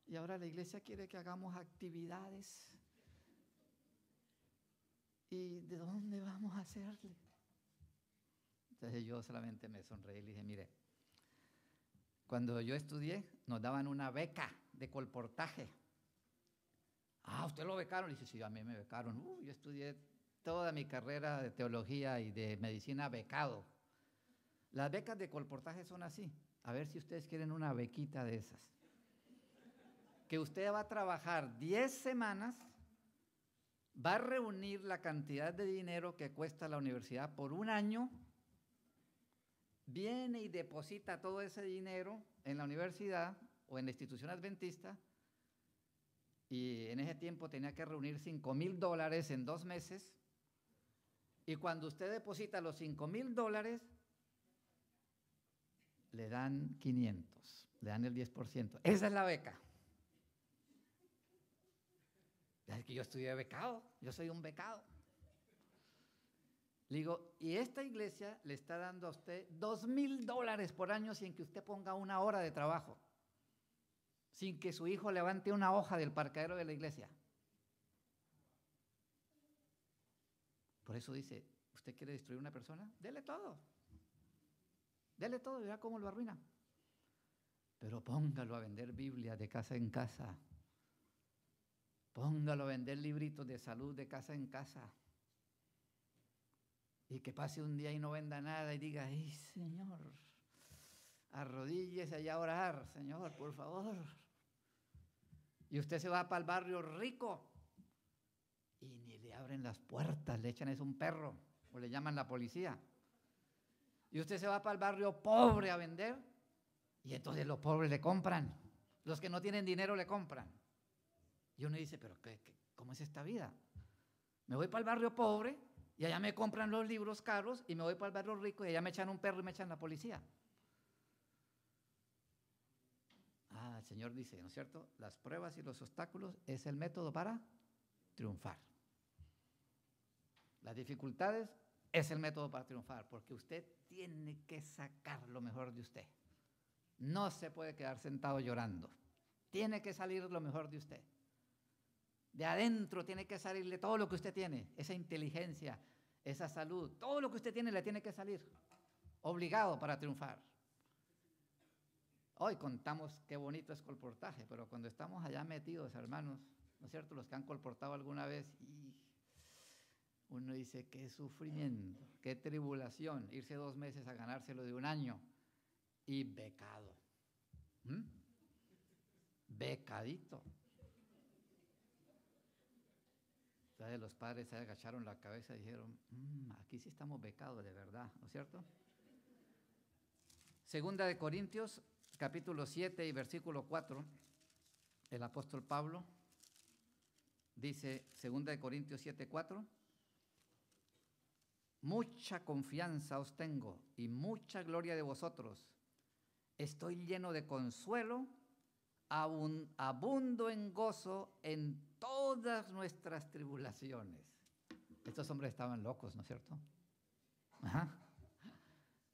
y ahora la iglesia quiere que hagamos actividades, ¿y de dónde vamos a hacerle? Entonces yo solamente me sonreí y le dije, mire, cuando yo estudié nos daban una beca de colportaje. Ah, ¿usted lo becaron? Y dice, sí, a mí me becaron. Yo estudié toda mi carrera de teología y de medicina becado. Las becas de colportaje son así. A ver si ustedes quieren una bequita de esas. Que usted va a trabajar 10 semanas, va a reunir la cantidad de dinero que cuesta la universidad por un año, viene y deposita todo ese dinero en la universidad o en la institución adventista, y en ese tiempo tenía que reunir $5,000 en 2 meses, y cuando usted deposita los $5,000, le dan 500, le dan el 10%. Esa es la beca. Es que yo estudié becado, yo soy un becado. Le digo, y esta iglesia le está dando a usted $2,000 por año sin que usted ponga una hora de trabajo. sin que su hijo levante una hoja del parqueadero de la iglesia. Por eso dice, ¿usted quiere destruir una persona? Dele todo. Dele todo y verá cómo lo arruina. Pero póngalo a vender Biblia de casa en casa. Póngalo a vender libritos de salud de casa en casa. Y que pase un día y no venda nada y diga, ¡ay, Señor! Arrodíllese allá a orar, Señor, por favor. Y usted se va para el barrio rico y ni le abren las puertas, le echan eso a un perro o le llaman la policía. Y usted se va para el barrio pobre a vender y entonces los pobres le compran, los que no tienen dinero le compran. Y uno dice, pero ¿cómo es esta vida? Me voy para el barrio pobre y allá me compran los libros caros y me voy para el barrio rico y allá me echan un perro y me echan la policía. Ah, el Señor dice, ¿no es cierto? Las pruebas y los obstáculos es el método para triunfar. Las dificultades es el método para triunfar, porque usted tiene que sacar lo mejor de usted. No se puede quedar sentado llorando. Tiene que salir lo mejor de usted. De adentro tiene que salirle todo lo que usted tiene, esa inteligencia, esa salud, todo lo que usted tiene le tiene que salir, obligado para triunfar. Hoy contamos qué bonito es colportaje, pero cuando estamos allá metidos, hermanos, ¿no es cierto? Los que han colportado alguna vez, y uno dice, qué sufrimiento, qué tribulación, irse 2 meses a ganárselo de un año y becado. Becadito. Entonces los padres se agacharon la cabeza y dijeron, aquí sí estamos becados de verdad, ¿no es cierto? Segunda de Corintios, capítulo 7 y versículo 4, el apóstol Pablo dice, segunda de Corintios 7, 4, mucha confianza os tengo y mucha gloria de vosotros. Estoy lleno de consuelo, abundo en gozo en todas nuestras tribulaciones. Estos hombres estaban locos, ¿no es cierto? Ajá.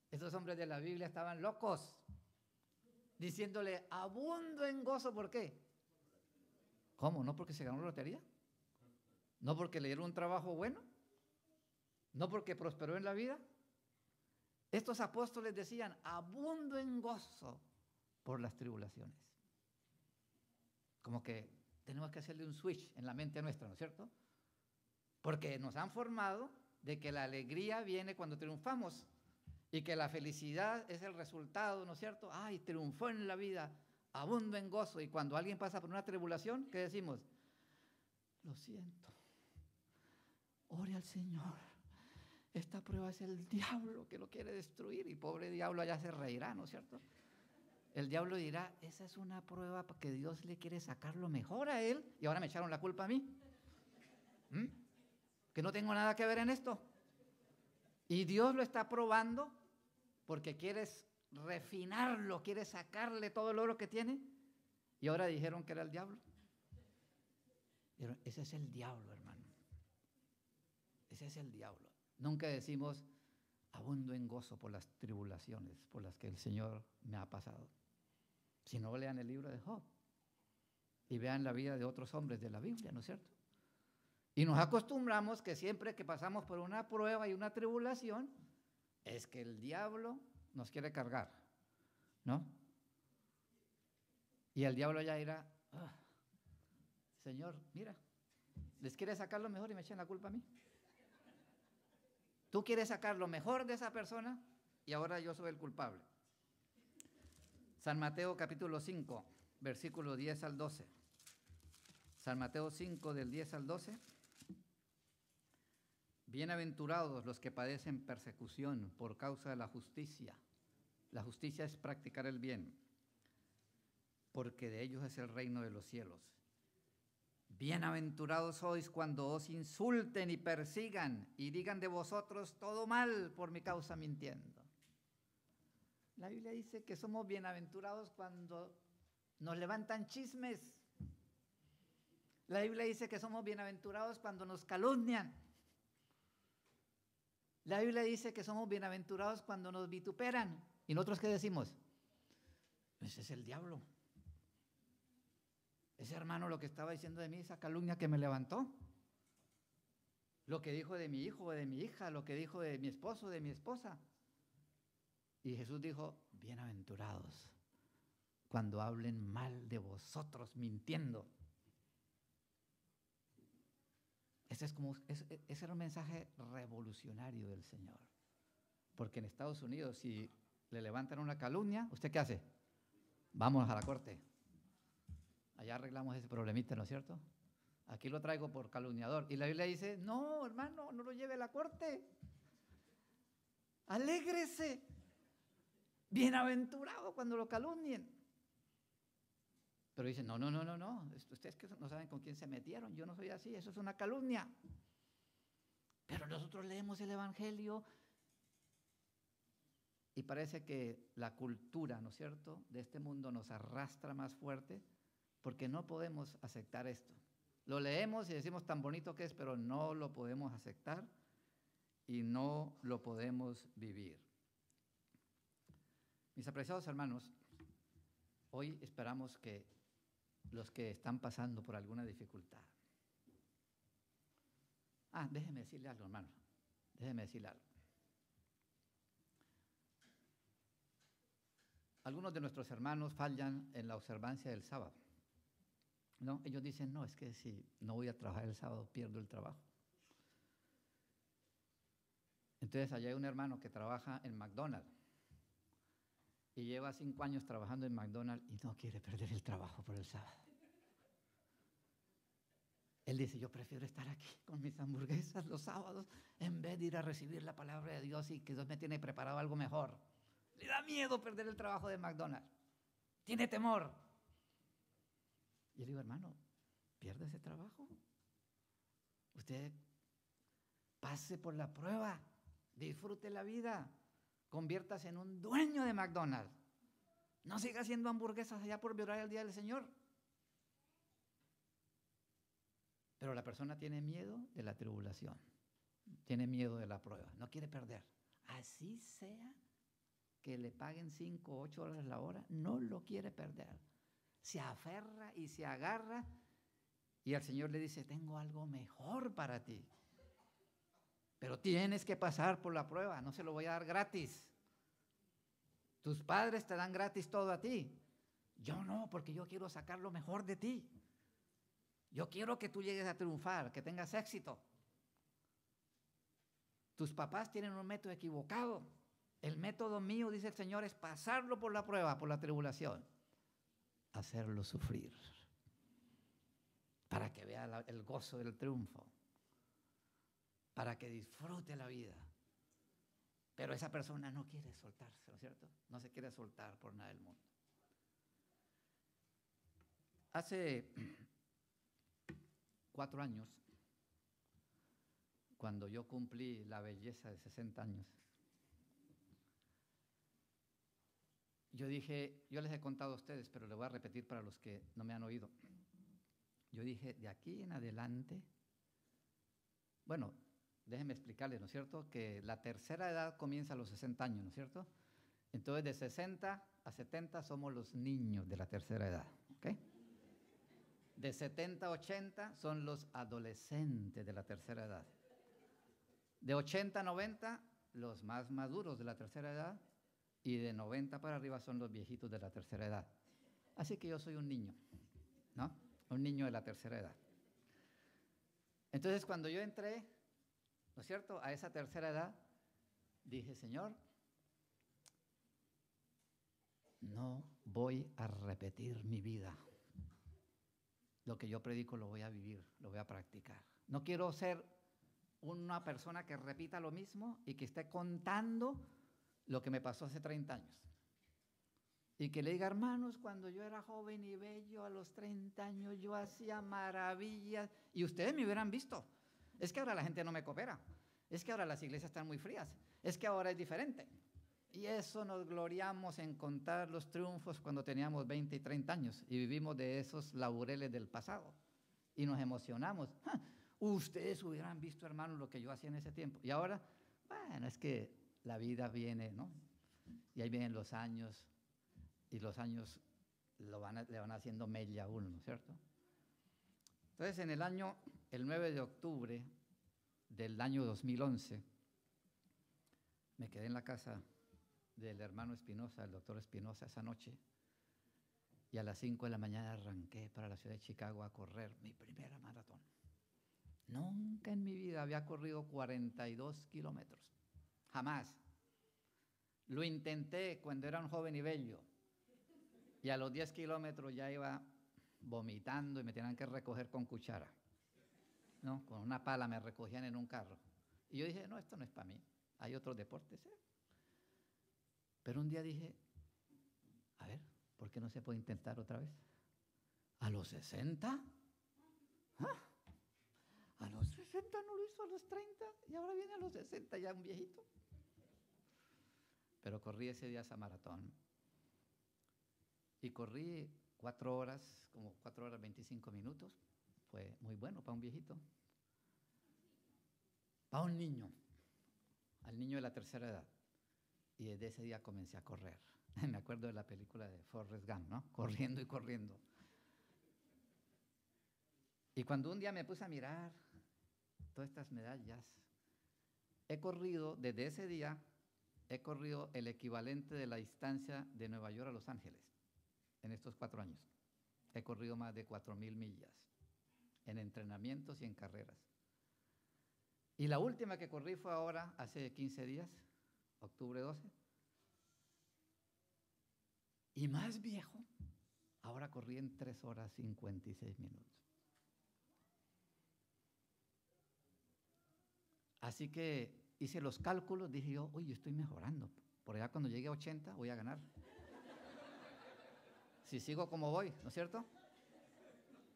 Estos hombres de la Biblia estaban locos, diciéndole, abundo en gozo, ¿por qué? ¿Cómo? ¿No porque se ganó la lotería? ¿No porque le dieron un trabajo bueno? ¿No porque prosperó en la vida? Estos apóstoles decían, abundo en gozo por las tribulaciones. Como que tenemos que hacerle un switch en la mente nuestra, ¿no es cierto? Porque nos han formado de que la alegría viene cuando triunfamos y que la felicidad es el resultado, ¿no es cierto? Ay, triunfó en la vida, abundo en gozo. Y cuando alguien pasa por una tribulación, ¿qué decimos? Lo siento, ore al Señor. Esta prueba es el diablo que lo quiere destruir y pobre diablo allá se reirá, ¿no es cierto? El diablo dirá, esa es una prueba porque Dios le quiere sacar lo mejor a él y ahora me echaron la culpa a mí. Que no tengo nada que ver en esto. Y Dios lo está probando porque quieres refinarlo, quieres sacarle todo el oro que tiene. Y ahora dijeron que era el diablo. Pero ese es el diablo, hermano. Ese es el diablo. Nunca decimos, abundo en gozo por las tribulaciones por las que el Señor me ha pasado. Si no, lean el libro de Job y vean la vida de otros hombres de la Biblia, ¿no es cierto? Y nos acostumbramos que siempre que pasamos por una prueba y una tribulación, es que el diablo nos quiere cargar, ¿no? Y el diablo ya dirá, Señor, mira, les quiere sacar lo mejor y me echan la culpa a mí. Tú quieres sacar lo mejor de esa persona y ahora yo soy el culpable. San Mateo capítulo 5, versículo 10 al 12. San Mateo 5 del 10 al 12. Bienaventurados los que padecen persecución por causa de la justicia. La justicia es practicar el bien, porque de ellos es el reino de los cielos. Bienaventurados sois cuando os insulten y persigan y digan de vosotros todo mal por mi causa mintiendo. La Biblia dice que somos bienaventurados cuando nos levantan chismes. La Biblia dice que somos bienaventurados cuando nos calumnian. La Biblia dice que somos bienaventurados cuando nos vituperan. ¿Y nosotros qué decimos? Ese es el diablo. ese hermano lo que estaba diciendo de mí, esa calumnia que me levantó, lo que dijo de mi hijo o de mi hija, lo que dijo de mi esposo o de mi esposa. Y Jesús dijo, bienaventurados cuando hablen mal de vosotros mintiendo. Ese era un mensaje revolucionario del Señor. Porque en Estados Unidos, si le levantan una calumnia, ¿usted qué hace? Vamos a la corte. Allá arreglamos ese problemita, ¿no es cierto? Aquí lo traigo por calumniador. Y la Biblia dice, no, hermano, no lo lleve a la corte. Alégrese. Bienaventurado cuando lo calumnien. Pero dicen, no. Ustedes que no saben con quién se metieron. Yo no soy así, eso es una calumnia. Pero nosotros leemos el Evangelio y parece que la cultura, ¿no es cierto?, de este mundo nos arrastra más fuerte porque no podemos aceptar esto. Lo leemos y decimos tan bonito que es, pero no lo podemos aceptar y no lo podemos vivir. Mis apreciados hermanos, hoy esperamos que los que están pasando por alguna dificultad. Déjeme decirle algo, hermano. Déjeme decirle algo. Algunos de nuestros hermanos fallan en la observancia del sábado. ¿No? Ellos dicen, no, es que si no voy a trabajar el sábado, pierdo el trabajo. Entonces, allá hay un hermano que trabaja en McDonald's y lleva 5 años trabajando en McDonald's y no quiere perder el trabajo por el sábado. Él dice, yo prefiero estar aquí con mis hamburguesas los sábados en vez de ir a recibir la palabra de Dios y que Dios me tiene preparado algo mejor. Le da miedo perder el trabajo de McDonald's. Tiene temor. Y yo le digo, hermano, ¿pierde ese trabajo? Usted pase por la prueba, disfrute la vida, conviértase en un dueño de McDonald's. No siga haciendo hamburguesas allá por violar el día del Señor. Pero la persona tiene miedo de la tribulación, tiene miedo de la prueba, no quiere perder. Así sea que le paguen 5 o 8 horas la hora, no lo quiere perder. Se aferra y se agarra y el Señor le dice, tengo algo mejor para ti. Pero tienes que pasar por la prueba, no se lo voy a dar gratis. Tus padres te dan gratis todo a ti. Yo no, porque yo quiero sacar lo mejor de ti. Yo quiero que tú llegues a triunfar, que tengas éxito. Tus papás tienen un método equivocado. El método mío, dice el Señor, es pasarlo por la prueba, por la tribulación. Hacerlo sufrir. Para que vea el gozo del triunfo. Para que disfrute la vida. Pero esa persona no quiere soltarse, ¿no es cierto? No se quiere soltar por nada del mundo. Hace 4 años, cuando yo cumplí la belleza de 60 años, yo dije, yo les he contado a ustedes, pero les voy a repetir para los que no me han oído. Yo dije, de aquí en adelante, bueno, déjenme explicarles, ¿no es cierto?, que la tercera edad comienza a los 60 años, ¿no es cierto? Entonces, de 60 a 70 somos los niños de la tercera edad, ¿ok? De 70 a 80 son los adolescentes de la tercera edad. De 80 a 90, los más maduros de la tercera edad. Y de 90 para arriba son los viejitos de la tercera edad. Así que yo soy un niño, ¿no? Un niño de la tercera edad. Entonces, cuando yo entré, ¿no es cierto?, a esa tercera edad, dije, Señor, no voy a repetir mi vida. Lo que yo predico lo voy a vivir, lo voy a practicar. No quiero ser una persona que repita lo mismo y que esté contando lo que me pasó hace 30 años. Y que le diga, hermanos, cuando yo era joven y bello, a los 30 años yo hacía maravillas. Y ustedes me hubieran visto. Es que ahora la gente no me coopera. Es que ahora las iglesias están muy frías. Es que ahora es diferente. Y eso nos gloriamos en contar los triunfos cuando teníamos 20 y 30 años. Y vivimos de esos laureles del pasado. Y nos emocionamos. Ustedes hubieran visto, hermanos, lo que yo hacía en ese tiempo. Y ahora, bueno, es que la vida viene, ¿no? Y ahí vienen los años, y los años le van haciendo mella a uno, ¿no es cierto? Entonces, el 9 de octubre del año 2011, me quedé en la casa del hermano Espinosa, el doctor Espinosa, esa noche, y a las 5 de la mañana arranqué para la ciudad de Chicago a correr mi primera maratón. Nunca en mi vida había corrido 42 kilómetros, jamás. Lo intenté cuando era un joven y bello, y a los 10 kilómetros ya iba vomitando y me tenían que recoger con cuchara, ¿no? Con una pala me recogían en un carro. Y yo dije, no, esto no es para mí, hay otros deportes, ¿eh? Pero un día dije, a ver, ¿por qué no se puede intentar otra vez? ¿A los 60? ¿Ah? A los 60 no lo hizo a los 30 y ahora viene a los 60 ya un viejito. Pero corrí ese día esa maratón. Y corrí 4 horas, como 4 horas 25 minutos. Fue muy bueno para un viejito. Para un niño, al niño de la tercera edad. Y desde ese día comencé a correr. Me acuerdo de la película de Forrest Gump, ¿no? Corriendo y corriendo. Y cuando un día me puse a mirar todas estas medallas, desde ese día, he corrido el equivalente de la distancia de Nueva York a Los Ángeles en estos 4 años. He corrido más de 4.000 millas en entrenamientos y en carreras. Y la última que corrí fue ahora, hace 15 días, octubre 12. Y más viejo, ahora corrí en 3 horas 56 minutos. Así que hice los cálculos, dije yo, oye, estoy mejorando. Por allá cuando llegue a 80 voy a ganar. Si sigo como voy, ¿no es cierto?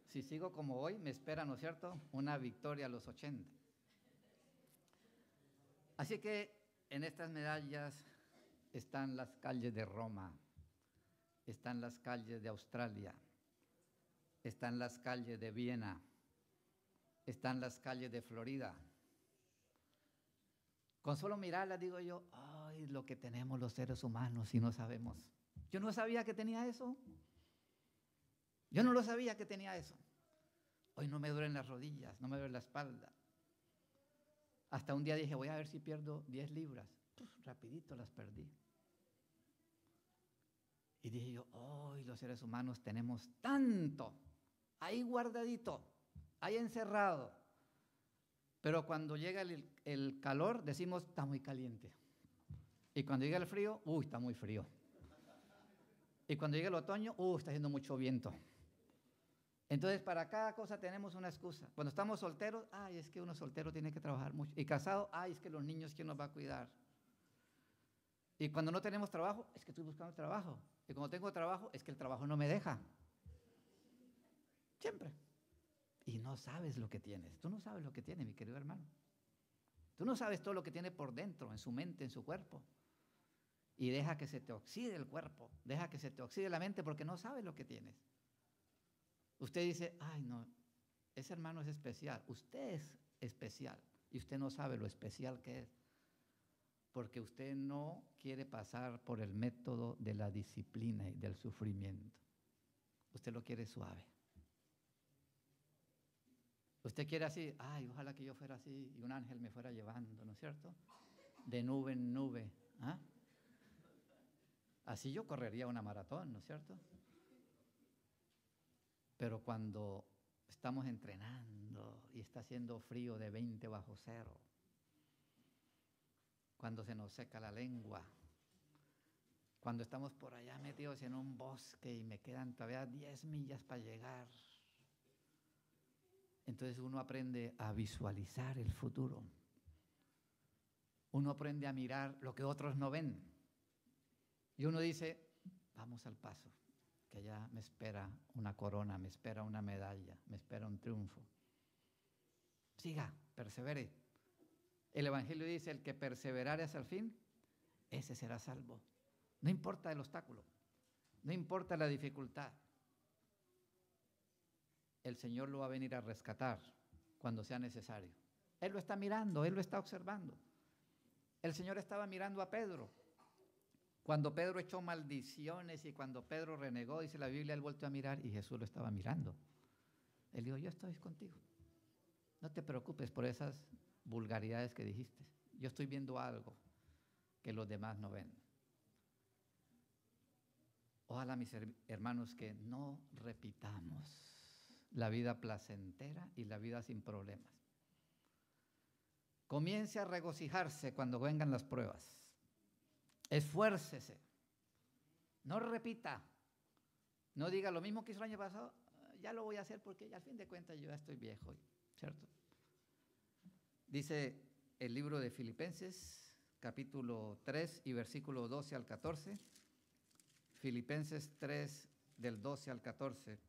Si sigo como voy, me espera, ¿no es cierto?, una victoria a los 80. Así que en estas medallas están las calles de Roma, están las calles de Australia, están las calles de Viena, están las calles de Florida. Con solo mirarlas digo yo, ay, lo que tenemos los seres humanos y no sabemos. Yo no sabía que tenía eso. Yo no lo sabía que tenía eso. Hoy no me duelen las rodillas, no me duele la espalda. Hasta un día dije, voy a ver si pierdo 10 libras. Rapidito las perdí. Y dije yo, hoy los seres humanos tenemos tanto ahí guardadito, ahí encerrado. Pero cuando llega el calor, decimos, está muy caliente. Y cuando llega el frío, está muy frío. Y cuando llega el otoño, está haciendo mucho viento. Entonces, para cada cosa tenemos una excusa. Cuando estamos solteros, es que uno soltero tiene que trabajar mucho. Y casado, es que los niños, ¿quién nos va a cuidar? Y cuando no tenemos trabajo, es que estoy buscando trabajo. Y cuando tengo trabajo, es que el trabajo no me deja. Siempre. Y no sabes lo que tienes. Tú no sabes lo que tienes, mi querido hermano. Tú no sabes todo lo que tiene por dentro, en su mente, en su cuerpo. Y deja que se te oxide el cuerpo, deja que se te oxide la mente porque no sabes lo que tienes. Usted dice, no, ese hermano es especial. Usted es especial y usted no sabe lo especial que es. Porque usted no quiere pasar por el método de la disciplina y del sufrimiento. Usted lo quiere suave. Usted quiere así, ojalá que yo fuera así y un ángel me fuera llevando, ¿no es cierto? De nube en nube. Así yo correría una maratón, ¿no es cierto? Pero cuando estamos entrenando y está haciendo frío de 20 bajo cero, cuando se nos seca la lengua, cuando estamos por allá metidos en un bosque y me quedan todavía 10 millas para llegar, entonces uno aprende a visualizar el futuro. Uno aprende a mirar lo que otros no ven. Y uno dice, vamos al paso, que allá me espera una corona, me espera una medalla, me espera un triunfo. Siga, persevere. El Evangelio dice, el que perseverare hasta el fin, ese será salvo. No importa el obstáculo, no importa la dificultad. El Señor lo va a venir a rescatar cuando sea necesario. Él lo está mirando, Él lo está observando. El Señor estaba mirando a Pedro. Cuando Pedro echó maldiciones y cuando Pedro renegó, dice la Biblia, él volteó a mirar y Jesús lo estaba mirando. Él dijo, yo estoy contigo. No te preocupes por esas vulgaridades que dijiste. Yo estoy viendo algo que los demás no ven. Ojalá, mis hermanos, que no repitamos la vida placentera y la vida sin problemas. Comience a regocijarse cuando vengan las pruebas. Esfuércese. No repita. No diga lo mismo que hizo el año pasado. Ya lo voy a hacer porque ya al fin de cuentas yo ya estoy viejo, ¿cierto? Dice el libro de Filipenses, capítulo 3 y versículo 12 al 14. Filipenses 3, del 12 al 14.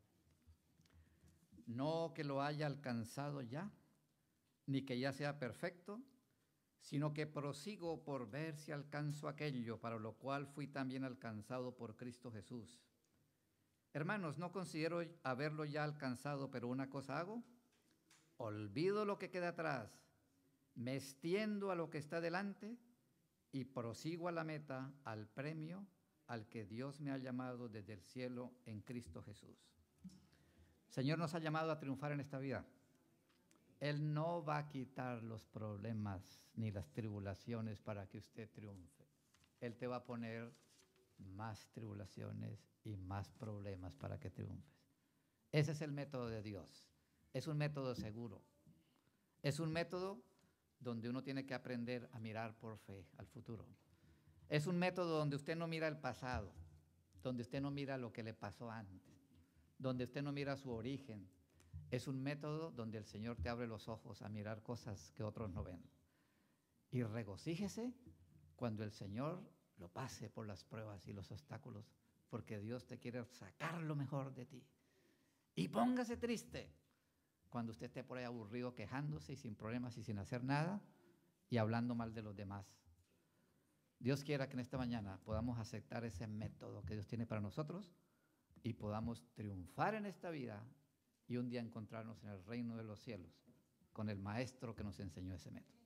No que lo haya alcanzado ya, ni que ya sea perfecto, sino que prosigo por ver si alcanzo aquello para lo cual fui también alcanzado por Cristo Jesús. Hermanos, no considero haberlo ya alcanzado, pero una cosa hago, olvido lo que queda atrás, me extiendo a lo que está delante y prosigo a la meta, al premio al que Dios me ha llamado desde el cielo en Cristo Jesús. El Señor nos ha llamado a triunfar en esta vida. Él no va a quitar los problemas ni las tribulaciones para que usted triunfe. Él te va a poner más tribulaciones y más problemas para que triunfes. Ese es el método de Dios. Es un método seguro. Es un método donde uno tiene que aprender a mirar por fe al futuro. Es un método donde usted no mira el pasado, donde usted no mira lo que le pasó antes, donde usted no mira su origen. Es un método donde el Señor te abre los ojos a mirar cosas que otros no ven. Y regocíjese cuando el Señor lo pase por las pruebas y los obstáculos, porque Dios te quiere sacar lo mejor de ti. Y póngase triste cuando usted esté por ahí aburrido, quejándose y sin problemas y sin hacer nada y hablando mal de los demás. Dios quiera que en esta mañana podamos aceptar ese método que Dios tiene para nosotros y podamos triunfar en esta vida y un día encontrarnos en el reino de los cielos con el maestro que nos enseñó ese método.